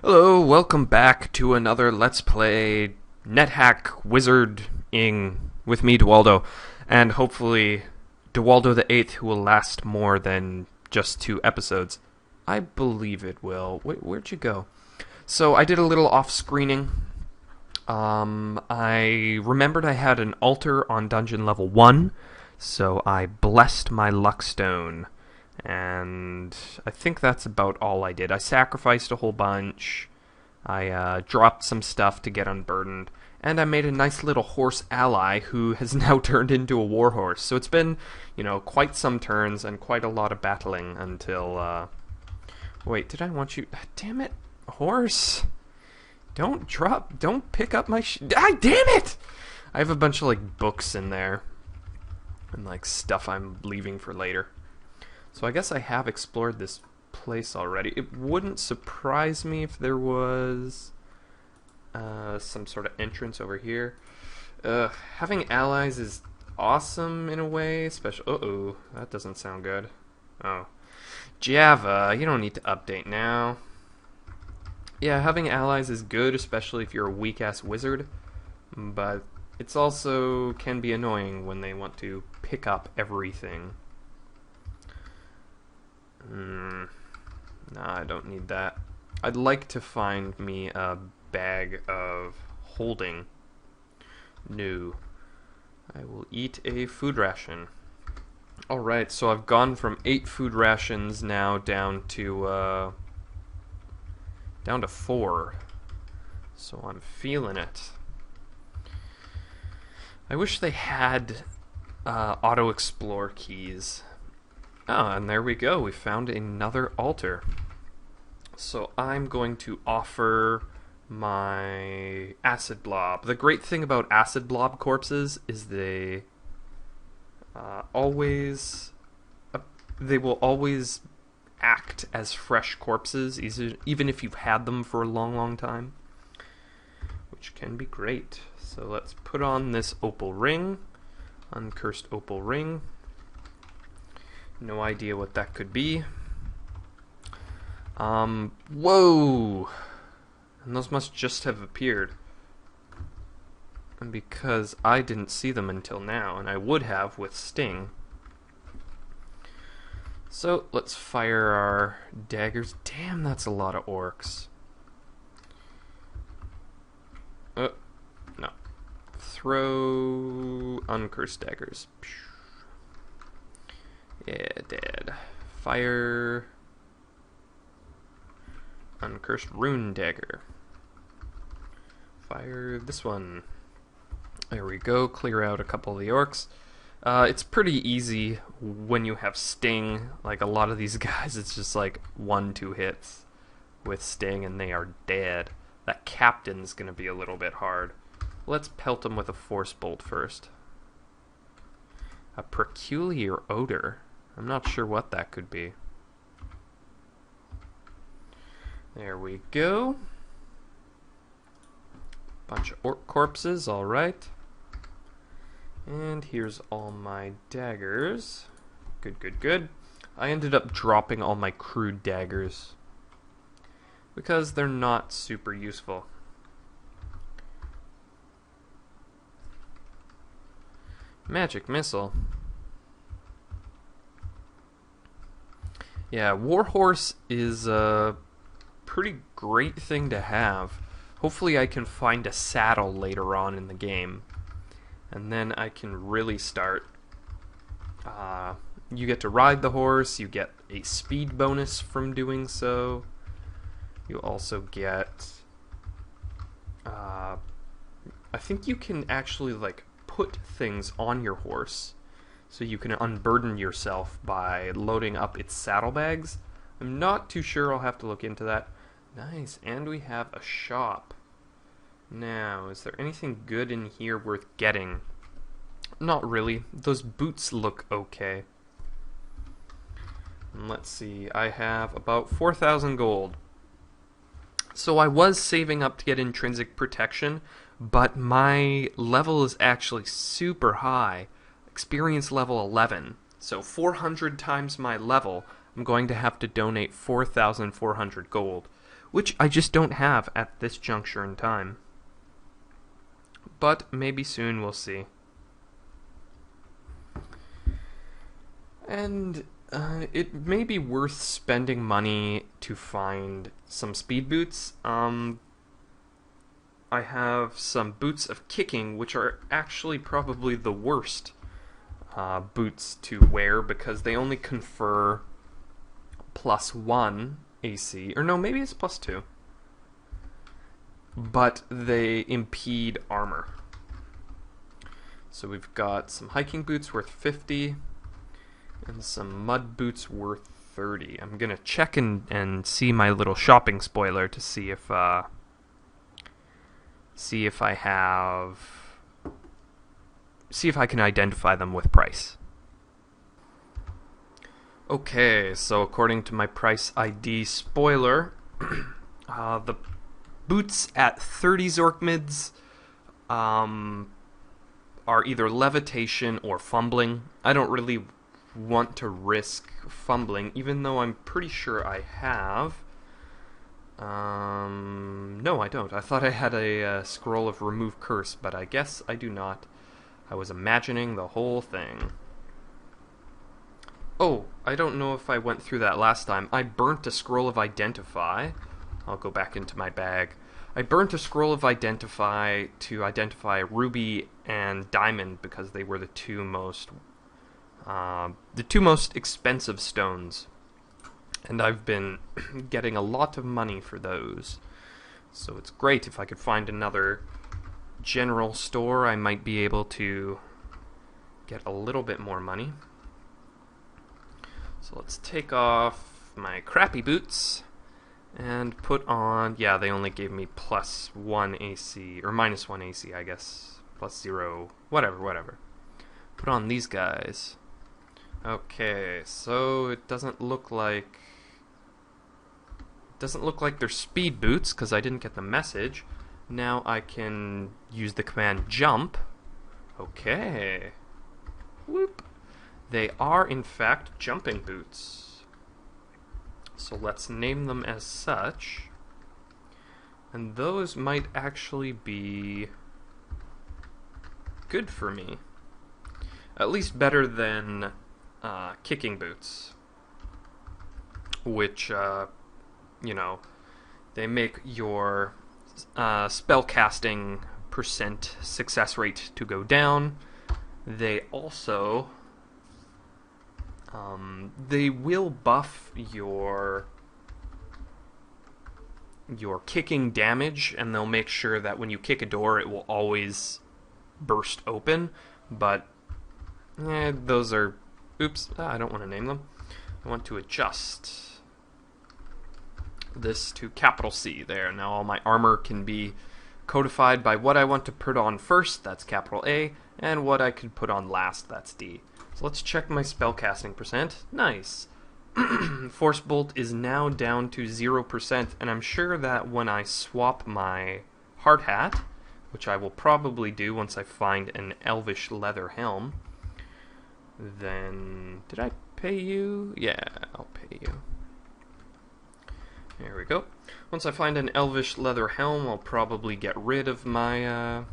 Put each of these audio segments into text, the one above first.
Hello, welcome back to another Let's Play Nethack Wizarding with me, Dewaldo, and hopefully Dewaldo the 8th, who will last more than just 2 episodes. I believe it will. Where'd you go? So I did a little off-screening. I remembered I had an altar on dungeon level 1, so I blessed my luckstone. And I think that's about all I did. I sacrificed a whole bunch. I dropped some stuff to get unburdened. And I made a nice little horse ally who has now turned into a warhorse. So it's been, quite some turns and quite a lot of battling until, wait, did I want you... Damn it, horse. Don't pick up my damn it! I have a bunch of, books in there. And, stuff I'm leaving for later. So I guess I have explored this place already. It wouldn't surprise me if there was some sort of entrance over here. Having allies is awesome in a way, especially... Uh-oh, that doesn't sound good. Oh. Java, you don't need to update now. Yeah, having allies is good, especially if you're a weak-ass wizard, but it's also can be annoying when they want to pick up everything. No, I don't need that. I'd like to find me a bag of holding. No. I will eat a food ration. Alright, so I've gone from 8 food rations now down to 4. So I'm feeling it. I wish they had auto-explore keys. Oh, and there we go. We found another altar. So I'm going to offer my acid blob. The great thing about acid blob corpses is they will always act as fresh corpses, even if you've had them for a long, long time, which can be great. So let's put on this opal ring, uncursed opal ring. No idea what that could be. Whoa! And those must just have appeared. And because I didn't see them until now, and I would have with Sting. So, let's fire our daggers. Damn, that's a lot of orcs. No. Throw uncursed daggers. Yeah, dead. Fire. Uncursed rune dagger. Fire this one. There we go. Clear out a couple of the orcs. It's pretty easy when you have Sting. Like a lot of these guys, it's just like 1-2 hits with Sting and they are dead. That captain's gonna be a little bit hard. Let's pelt him with a force bolt first. A peculiar odor. I'm not sure what that could be. There we go. Bunch of orc corpses, alright. And here's all my daggers. Good, good, good. I ended up dropping all my crude daggers because they're not super useful. Magic missile. Yeah, Warhorse is a pretty great thing to have. Hopefully I can find a saddle later on in the game. And then I can really start. You get to ride the horse, you get a speed bonus from doing so. You also get... I think you can actually, put things on your horse. So you can unburden yourself by loading up its saddlebags. I'm not too sure, I'll have to look into that. Nice, and we have a shop. Now, is there anything good in here worth getting? Not really. Those boots look okay. And let's see, I have about 4,000 gold. So I was saving up to get intrinsic protection, but my level is actually super high. Experience level 11. So 400 times my level, I'm going to have to donate 4,400 gold, which I just don't have at this juncture in time. But maybe soon, we'll see. And it may be worth spending money to find some speed boots. I have some boots of kicking, which are actually probably the worst boots to wear because they only confer +1 AC. Or no, maybe it's +2. But they impede armor. So we've got some hiking boots worth 50 and some mud boots worth 30. I'm gonna check and see my little shopping spoiler to see if I can identify them with price. Okay, so according to my price ID spoiler, the boots at 30 Zorkmids are either levitation or fumbling. I don't really want to risk fumbling, even though I'm pretty sure I have. No, I don't. I thought I had a scroll of remove curse, but I guess I do not. I was imagining the whole thing. Oh, I don't know if I went through that last time. I burnt a scroll of identify. I'll go back into my bag. I burnt a scroll of identify to identify ruby and diamond because they were the two most expensive stones, and I've been getting a lot of money for those. So it's great. If I could find another general store, I might be able to get a little bit more money. So let's take off my crappy boots and put on, yeah, they only gave me +1 AC, or -1 AC, I guess, +0, whatever. Put on these guys. Okay, so it doesn't look like they're speed boots because I didn't get the message. Now I can use the command jump. Okay. Whoop. They are in fact jumping boots. So let's name them as such. And those might actually be good for me. At least better than kicking boots, which, they make your spell casting % success rate to go down. They also, they will buff your kicking damage, and they'll make sure that when you kick a door, it will always burst open, but those are... Oops, I don't want to name them. I want to adjust this to capital C there. Now all my armor can be codified by what I want to put on first, that's capital A, and what I could put on last, that's D. So let's check my spellcasting %. Nice. Force Bolt is now down to 0%, and I'm sure that when I swap my hard hat, which I will probably do once I find an elvish leather helm, then... Did I pay you? Yeah, I'll pay you. There we go. Once I find an elvish leather helm, I'll probably get rid of my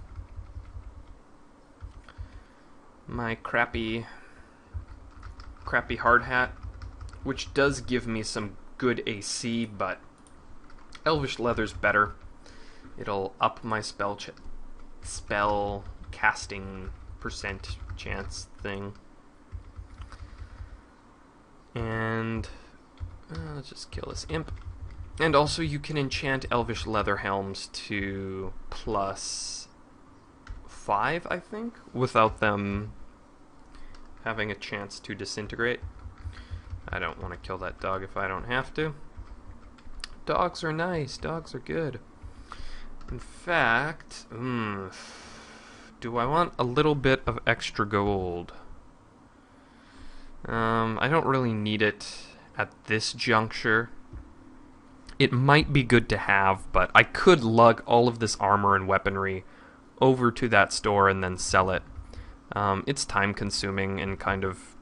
my crappy hard hat, which does give me some good AC, but elvish leather's better. It'll up my spell casting % chance thing. And let's just kill this imp. And also you can enchant elvish leather helms to +5, I think, without them having a chance to disintegrate. I don't want to kill that dog if I don't have to. Dogs are nice. Dogs are good. In fact, do I want a little bit of extra gold? I don't really need it at this juncture. It might be good to have, but I could lug all of this armor and weaponry over to that store and then sell it. It's time consuming and kind of...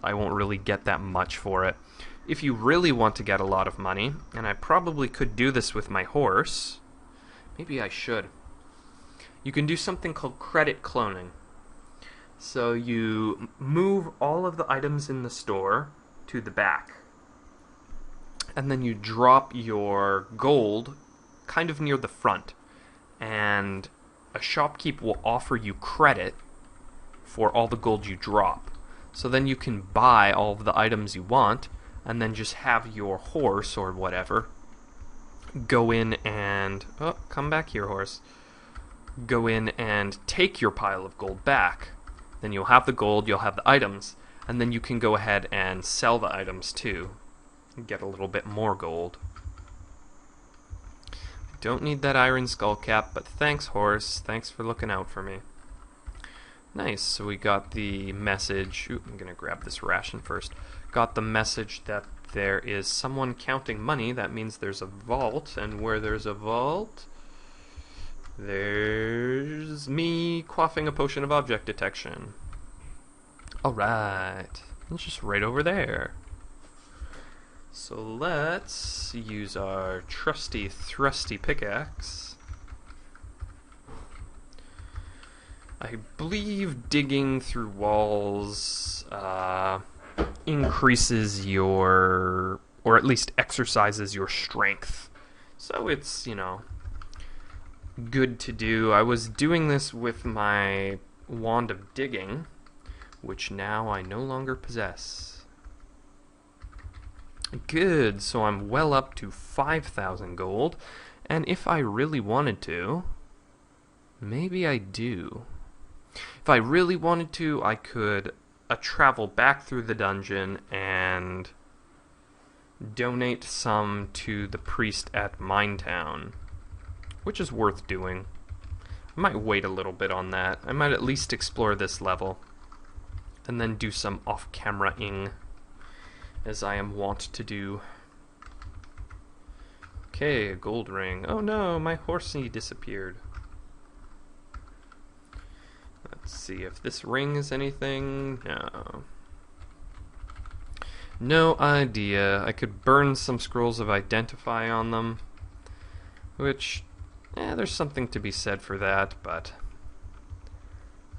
I won't really get that much for it. if you really want to get a lot of money, and I probably could do this with my horse, maybe I should, you can do something called credit cloning. So you move all of the items in the store to the back, and then you drop your gold kind of near the front, and a shopkeep will offer you credit for all the gold you drop. So then you can buy all of the items you want, and then just have your horse or whatever go in and... Oh, come back here, horse. Go in and take your pile of gold back. Then you'll have the gold, you'll have the items, and then you can go ahead and sell the items too. Get a little bit more gold. Don't need that iron skull cap, but thanks, horse. Thanks for looking out for me. Nice, so we got the message. Ooh, I'm going to grab this ration first. Got the message that there is someone counting money. That means there's a vault, and where there's a vault, there's me quaffing a potion of object detection. Alright, it's just right over there. So let's use our trusty thrusty pickaxe. I believe digging through walls increases your, or at least exercises your strength. So it's, you know, good to do. I was doing this with my wand of digging, which now I no longer possess. Good, so I'm well up to 5,000 gold, and if I really wanted to, maybe I do. If I really wanted to, I could travel back through the dungeon and donate some to the priest at Minetown, which is worth doing. I might wait a little bit on that. I might at least explore this level, and then do some off-camera-ing, as I am wont to do. Okay, a gold ring. Oh no, my horsey disappeared. Let's see if this ring is anything. No. No idea. I could burn some scrolls of identify on them, which, there's something to be said for that, but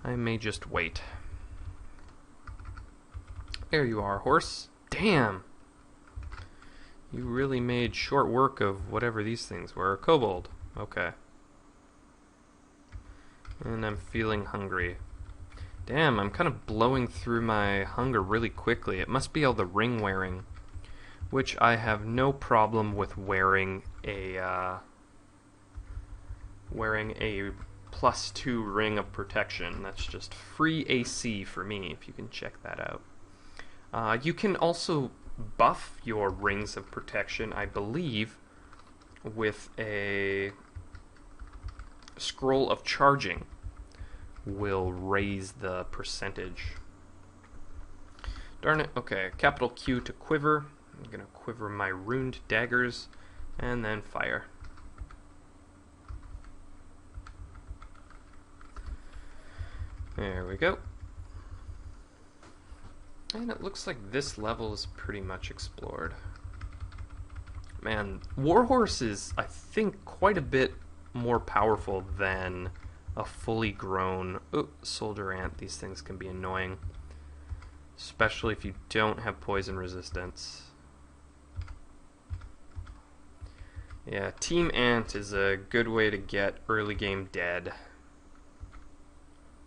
I may just wait. There you are, horse. Damn! You really made short work of whatever these things were. Kobold. Okay. And I'm feeling hungry. Damn, I'm kind of blowing through my hunger really quickly. It must be all the ring wearing, which I have no problem with wearing a +2 ring of protection. That's just free AC for me, if you can check that out. You can also buff your rings of protection, I believe, with a scroll of charging. Will raise the percentage. Darn it. Okay, capital Q to quiver. I'm going to quiver my runed daggers, and then fire. There we go. And it looks like this level is pretty much explored. Man, Warhorse is, I think, quite a bit more powerful than a fully grown... Oh, soldier ant. These things can be annoying, especially if you don't have poison resistance. Yeah, Team Ant is a good way to get early game dead.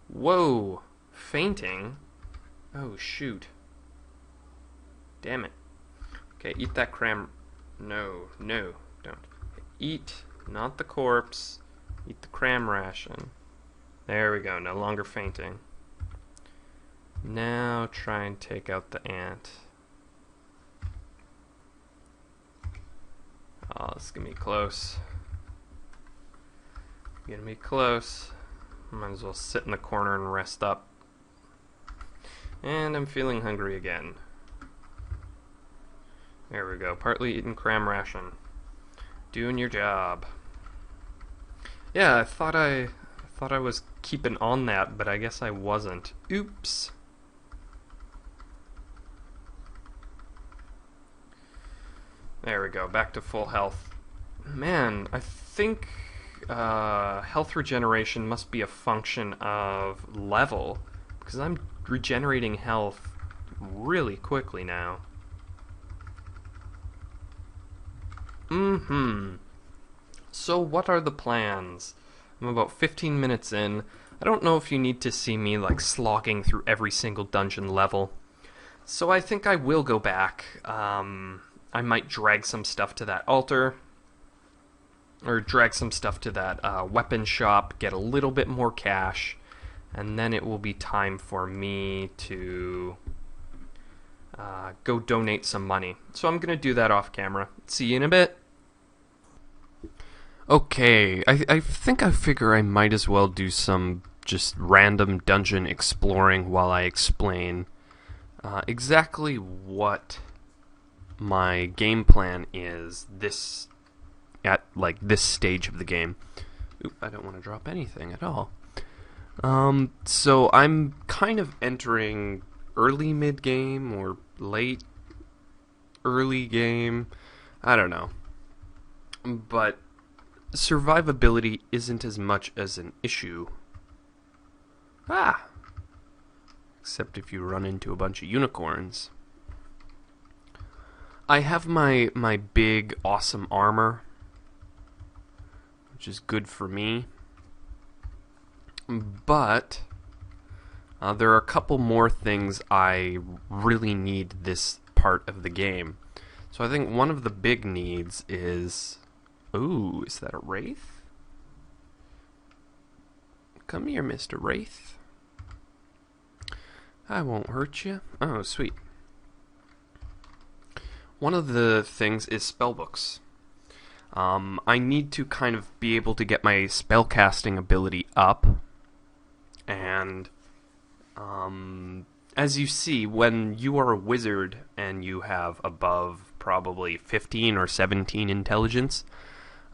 Whoa! Fainting? Oh, shoot. Damn it. Okay, eat that cram... No, no, don't. Eat, not the corpse. Eat the cram ration. There we go, no longer fainting. Now try and take out the ant. Oh, this is gonna be close. Gonna be close. Might as well sit in the corner and rest up. And I'm feeling hungry again. There we go, partly eaten cram ration. Doing your job. Yeah, I thought I was keeping on that, but I guess I wasn't. Oops. There we go, back to full health. Man, I think health regeneration must be a function of level, because I'm regenerating health really quickly now. So what are the plans? I'm about 15 minutes in. I don't know if you need to see me like slogging through every single dungeon level. So I think I will go back. I might drag some stuff to that altar. Or drag some stuff to that weapon shop, get a little bit more cash, and then it will be time for me to go donate some money. So I'm going to do that off camera. See you in a bit. Okay, I think I figure I might as well do some just random dungeon exploring while I explain exactly what my game plan is at like this stage of the game. Oop, I don't want to drop anything at all. So I'm kind of entering early mid-game or late early game. I don't know. But survivability isn't as much as an issue. Except if you run into a bunch of unicorns. I have my big, awesome armor, which is good for me. But there are a couple more things I really need this part of the game. So I think one of the big needs is... Ooh, is that a wraith? Come here, Mr. Wraith. I won't hurt you. Oh, sweet. One of the things is spellbooks. I need to kind of be able to get my spellcasting ability up. And as you see, when you are a wizard and you have above probably 15 or 17 intelligence,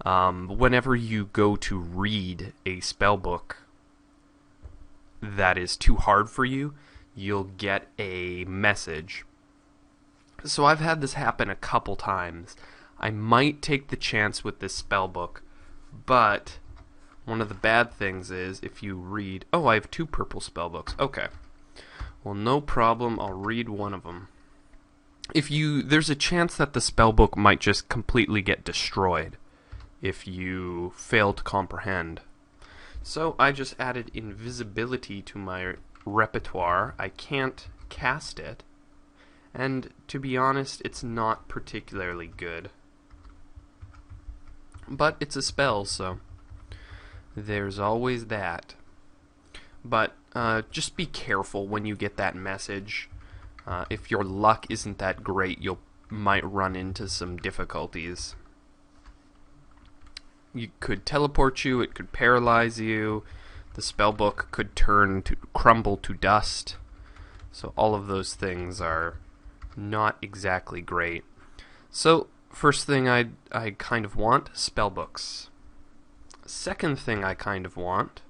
whenever you go to read a spellbook that is too hard for you, you'll get a message. So I've had this happen a couple times. I might take the chance with this spellbook, but one of the bad things is if you read... Oh, I have 2 purple spellbooks. Okay. Well, no problem. I'll read one of them. There's a chance that the spellbook might just completely get destroyed if you fail to comprehend. So I just added invisibility to my repertoire. I can't cast it. And to be honest, it's not particularly good. But it's a spell, so there's always that. But just be careful when you get that message. If your luck isn't that great, you might run into some difficulties. You could teleport you, it could paralyze you, the spellbook could crumble to dust. So all of those things are not exactly great. So first thing I kind of want, spellbooks. Second thing I kind of want...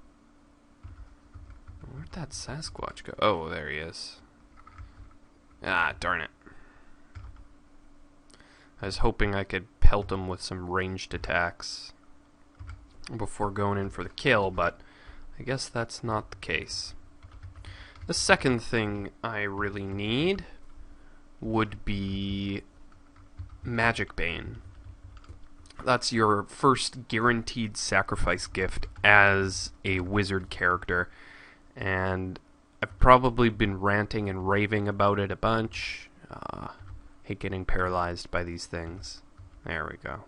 Where'd that Sasquatch go? Oh, there he is. Ah, darn it. I was hoping I could pelt him with some ranged attacks before going in for the kill, but I guess that's not the case. The second thing I really need would be Magic Bane. That's your first guaranteed sacrifice gift as a wizard character, and I've probably been ranting and raving about it a bunch. Hate getting paralyzed by these things. There we go.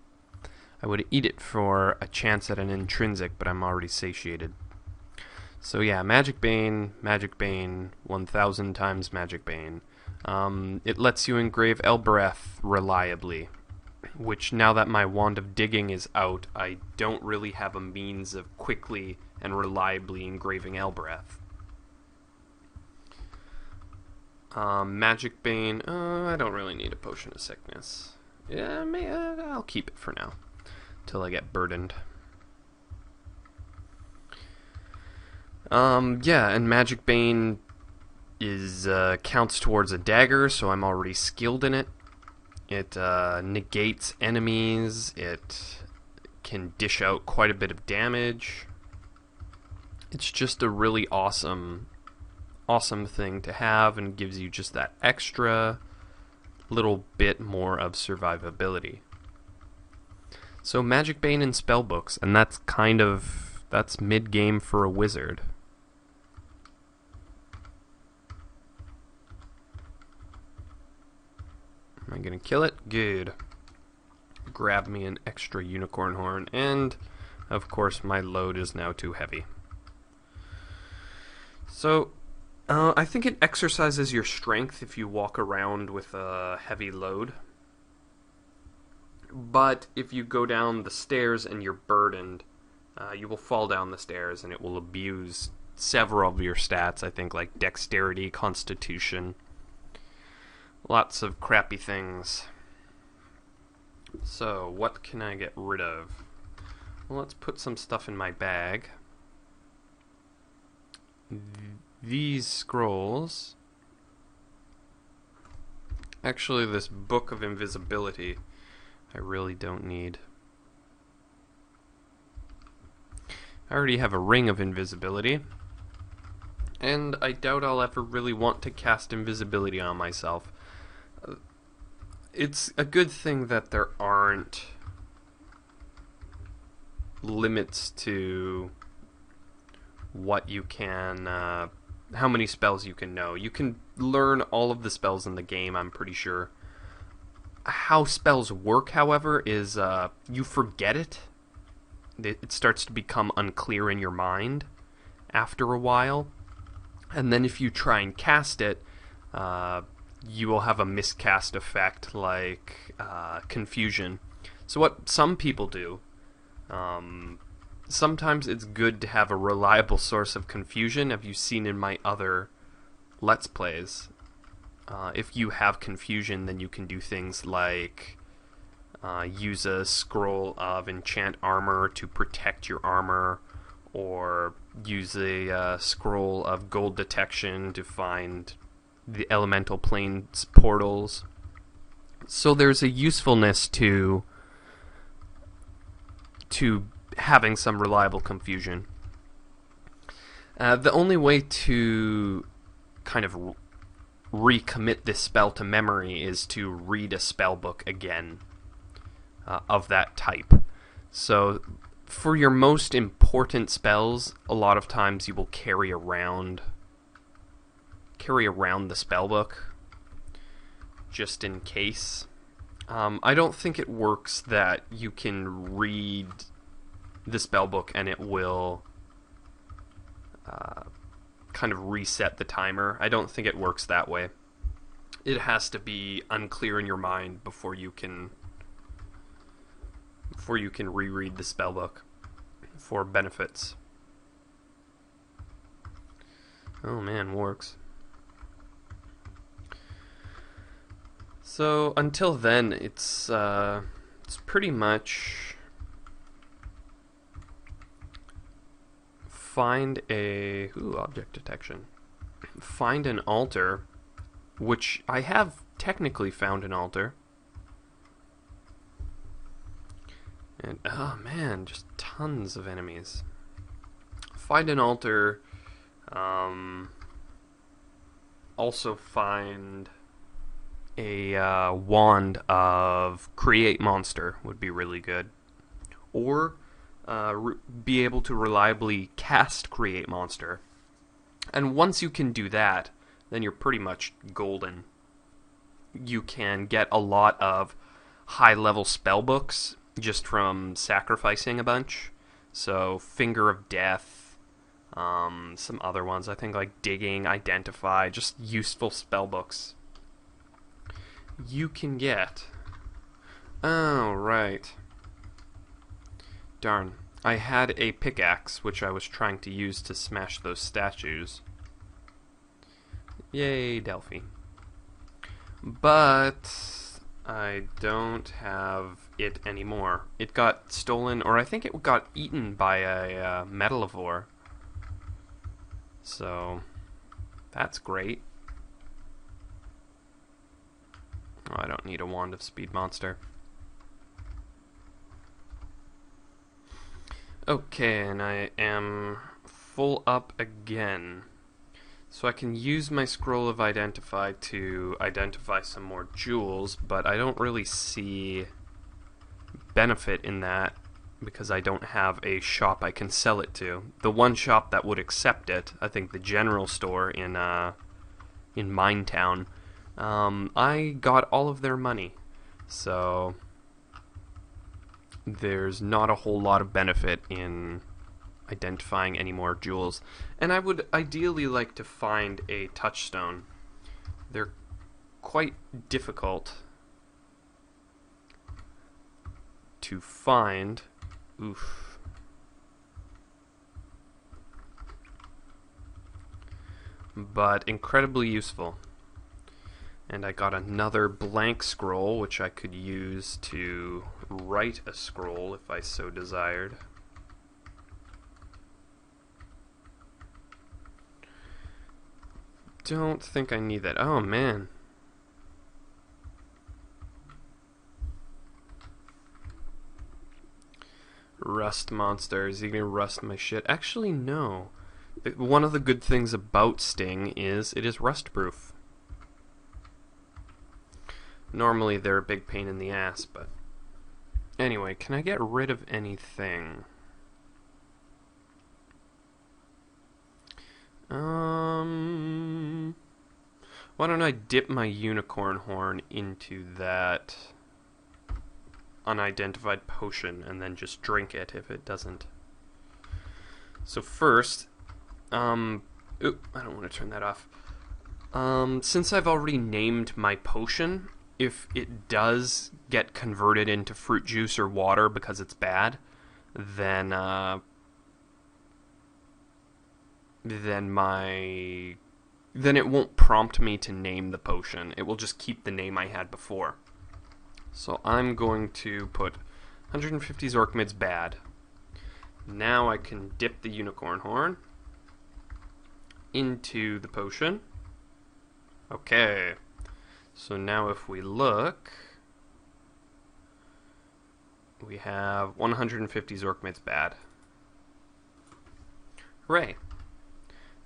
I would eat it for a chance at an intrinsic, but I'm already satiated. So yeah, Magic Bane, 1000 times Magic Bane. It lets you engrave Elbereth reliably, which now that my Wand of Digging is out, I don't really have a means of quickly and reliably engraving Elbereth. Magic Bane, I don't really need a Potion of Sickness. Yeah, I'll keep it for now, till I get burdened. Yeah, and Magic Bane is counts towards a dagger, so I'm already skilled in it. It negates enemies. It can dish out quite a bit of damage. It's just a really awesome thing to have, and gives you just that extra little bit more of survivability. So Magic Bane and Spellbooks, and that's mid-game for a wizard. Am I gonna kill it? Good. Grab me an extra unicorn horn, and of course my load is now too heavy. So, I think it exercises your strength if you walk around with a heavy load. But if you go down the stairs and you're burdened, you will fall down the stairs and it will abuse several of your stats, I think, like dexterity, constitution. Lots of crappy things. So, what can I get rid of? Well, let's put some stuff in my bag. These scrolls. Actually, this Book of Invisibility I really don't need. I already have a Ring of Invisibility, and I doubt I'll ever really want to cast invisibility on myself. It's a good thing that there aren't limits to what you can, how many spells you can know. You can learn all of the spells in the game, I'm pretty sure. How spells work, however, is you forget it. It starts to become unclear in your mind after a while. And then if you try and cast it, you will have a miscast effect, like confusion. So what some people do, sometimes it's good to have a reliable source of confusion. Have you seen in my other Let's Plays? If you have confusion, then you can do things like use a scroll of enchant armor to protect your armor, or use a scroll of gold detection to find the elemental planes portals. So there's a usefulness to having some reliable confusion. The only way to kind of recommit this spell to memory is to read a spell book again of that type. So for your most important spells, a lot of times you will carry around the spell book just in case. I don't think it works that you can read the spell book and it will kind of reset the timer. I don't think it works that way. It has to be unclear in your mind before you can reread the spellbook for benefits. Oh man, works. So until then, it's pretty much find a object detection. Find an altar, which I have technically found an altar. And oh man, just tons of enemies. Find an altar. Also find a wand of create monster would be really good. Or be able to reliably cast create monster. And once you can do that, then you're pretty much golden. You can get a lot of high-level spellbooks just from sacrificing a bunch. So, Finger of Death, some other ones, I think, like Digging, Identify, just useful spellbooks you can get. Oh, right. Darn. I had a pickaxe, which I was trying to use to smash those statues. Yay, Delphi. But I don't have it anymore. It got stolen, or I think it got eaten by a metalivore. So, that's great. Oh, I don't need a wand of speed monster. Okay, and I am full up again. So I can use my scroll of identify to identify some more jewels, but I don't really see benefit in that because I don't have a shop I can sell it to. The one shop that would accept it, I think the general store in Minetown, I got all of their money, so there's not a whole lot of benefit in identifying any more jewels. And I would ideally like to find a touchstone. They're quite difficult to find. Oof. But incredibly useful. And I got another blank scroll, which I could use to write a scroll if I so desired. Don't think I need that. Oh, man. Rust monster. Is he gonna rust my shit? Actually, no. One of the good things about Sting is it is rust proof. Normally they're a big pain in the ass, but anyway, can I get rid of anything? Why don't I dip my unicorn horn into that unidentified potion and then just drink it if it doesn't. So first, oop, I don't want to turn that off. Since I've already named my potion, if it does get converted into fruit juice or water because it's bad, then it won't prompt me to name the potion. It will just keep the name I had before. So I'm going to put 150 Zorkmids bad. Now I can dip the unicorn horn into the potion. Okay. So now if we look, we have 150 Zorkmids bad. Hooray.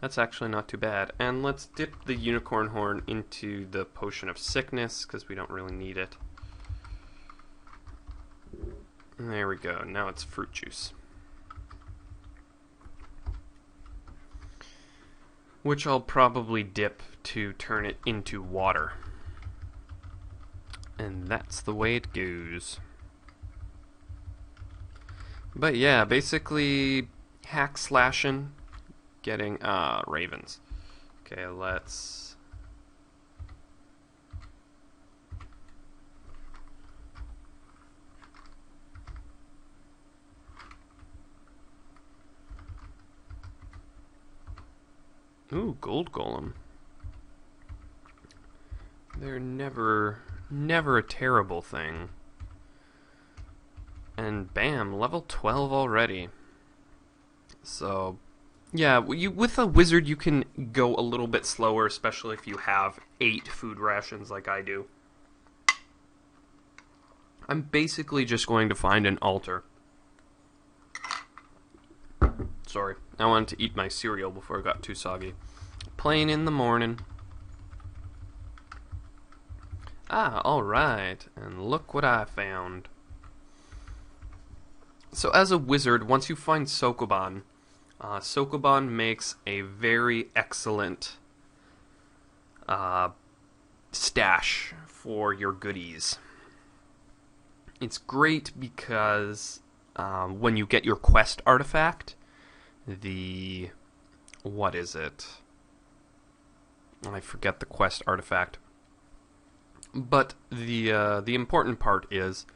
That's actually not too bad. And let's dip the unicorn horn into the potion of sickness, because we don't really need it. There we go. Now it's fruit juice. Which I'll probably dip to turn it into water. And that's the way it goes. But yeah, basically hack slashing, getting ravens. Okay, let's ooh, gold golem. They're never a terrible thing. And bam, level 12 already. So, yeah, with a wizard you can go a little bit slower, especially if you have 8 food rations like I do. I'm basically just going to find an altar. Sorry, I wanted to eat my cereal before it got too soggy. Plain in the morning. Ah, alright, and look what I found. So as a wizard, once you find Sokoban, Sokoban makes a very excellent stash for your goodies. It's great because when you get your quest artifact, what is it? I forget the quest artifact. But the important part is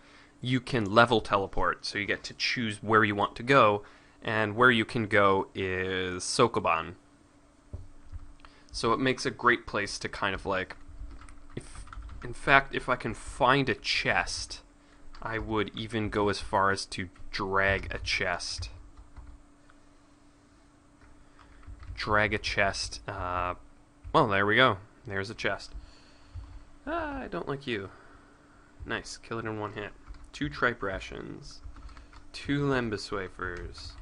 you can level teleport, so you get to choose where you want to go, and where you can go is Sokoban. So it makes a great place to kind of like, in fact, if I can find a chest, I would even go as far as to drag a chest. Well, there we go. There's a chest. Ah, I don't like you. Nice, kill it in one hit. 2 tripe rations. 2 lembas wafers.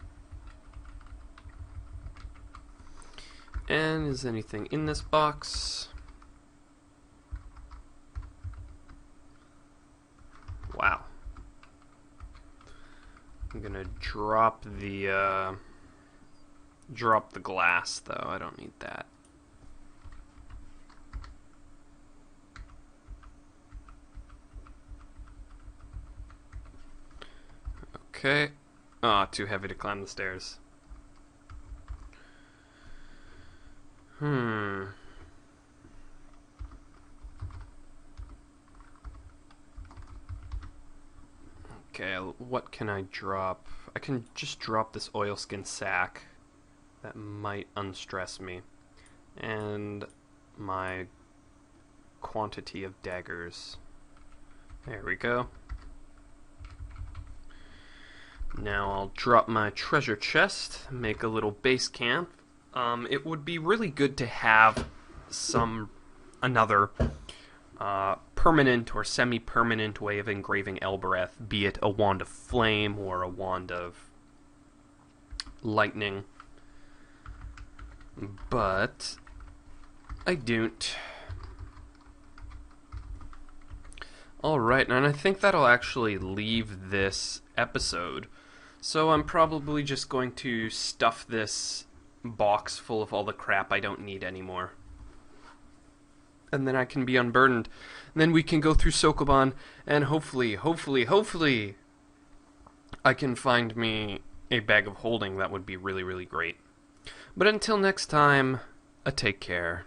And is anything in this box? Wow. I'm gonna drop the glass though. I don't need that. Okay. Ah, too heavy to climb the stairs. Okay, what can I drop? I can just drop this oilskin sack. That might unstress me. And my quantity of daggers. There we go. Now I'll drop my treasure chest, make a little base camp. It would be really good to have another permanent or semi-permanent way of engraving Elbereth, be it a wand of flame or a wand of lightning. But I don't. Alright, and I think that'll actually leave this episode. So I'm probably just going to stuff this box full of all the crap I don't need anymore. And then I can be unburdened. And then we can go through Sokoban, and hopefully, I can find me a bag of holding. That would be really, really great. But until next time, take care.